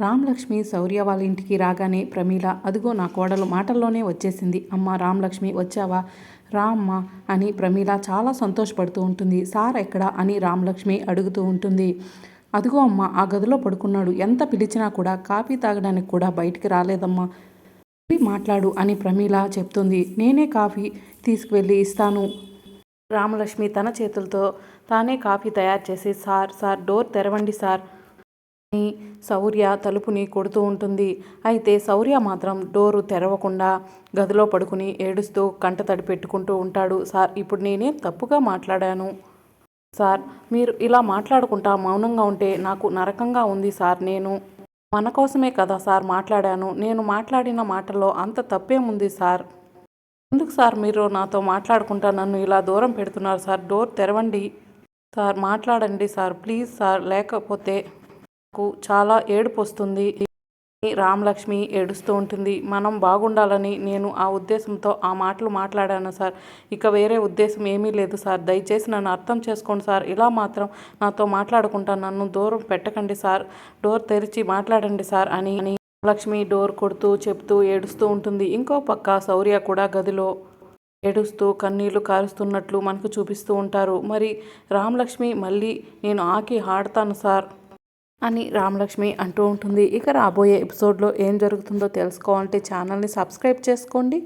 రామలక్ష్మి శౌర్య వాళ్ళ ఇంటికి రాగానే ప్రమీల అదిగో నా కోడలు మాటల్లోనే వచ్చేసింది. అమ్మ రామలక్ష్మి వచ్చావా, రా అమ్మ అని ప్రమీల చాలా సంతోషపడుతూ ఉంటుంది. సార్ ఎక్కడా అని రామలక్ష్మి అడుగుతూ ఉంటుంది. అదిగో అమ్మ ఆ గదిలో పడుకున్నాడు, ఎంత పిలిచినా కూడా కాఫీ తాగడానికి కూడా బయటికి రాలేదమ్మా, మాట్లాడు అని ప్రమీల చెప్తుంది. నేనే కాఫీ తీసుకువెళ్ళి ఇస్తాను. రామలక్ష్మి తన చేతులతో తానే కాఫీ తయారు చేసి సార్ సార్ డోర్ తెరవండి సార్ అని శౌర్య తలుపుని కొడుతూ ఉంటుంది. అయితే శౌర్య మాత్రం డోరు తెరవకుండా గదిలో పడుకుని ఏడుస్తూ కంటతడి పెట్టుకుంటూ ఉంటాడు. సార్ ఇప్పుడు నేనేం తప్పుగా మాట్లాడాను సార్, మీరు ఇలా మాట్లాడుకుంటా మౌనంగా ఉంటే నాకు నరకంగా ఉంది సార్. నేను మన కోసమే కదా సార్ మాట్లాడాను, నేను మాట్లాడిన మాటల్లో అంత తప్పేముంది సార్? ఎందుకు సార్ మీరు నాతో మాట్లాడుకుంటా నన్ను ఇలా దూరం పెడుతున్నారు సార్? డోర్ తెరవండి సార్, మాట్లాడండి సార్ ప్లీజ్ సార్, లేకపోతే నాకు చాలా ఏడుపు వస్తుంది. రామలక్ష్మి ఏడుస్తూ ఉంటుంది. మనం బాగుండాలని నేను ఆ ఉద్దేశంతో ఆ మాటలు మాట్లాడాను సార్, ఇక వేరే ఉద్దేశం ఏమీ లేదు సార్, దయచేసి నన్ను అర్థం చేసుకోండి సార్, ఇలా మాత్రం నాతో మాట్లాడుకుంటా నన్ను దూరం పెట్టకండి సార్, డోర్ తెరిచి మాట్లాడండి సార్ అని లక్ష్మి డోర్ కొడుతూ చెప్తూ ఏడుస్తూ ఉంటుంది. ఇంకో పక్క శౌర్య కూడా గదిలో ఏడుస్తూ కన్నీళ్లు కారుస్తున్నట్లు మనకు చూపిస్తూ ఉంటారు. మరి రామలక్ష్మి మళ్ళీ నేను ఆకి ఆడతాను సార్ అని రామలక్ష్మి అంటూ ఉంటుంది. ఇక రాబోయే ఎపిసోడ్లో ఏం జరుగుతుందో తెలుసుకోవాలంటే ఛానల్ని సబ్స్క్రైబ్ చేసుకోండి.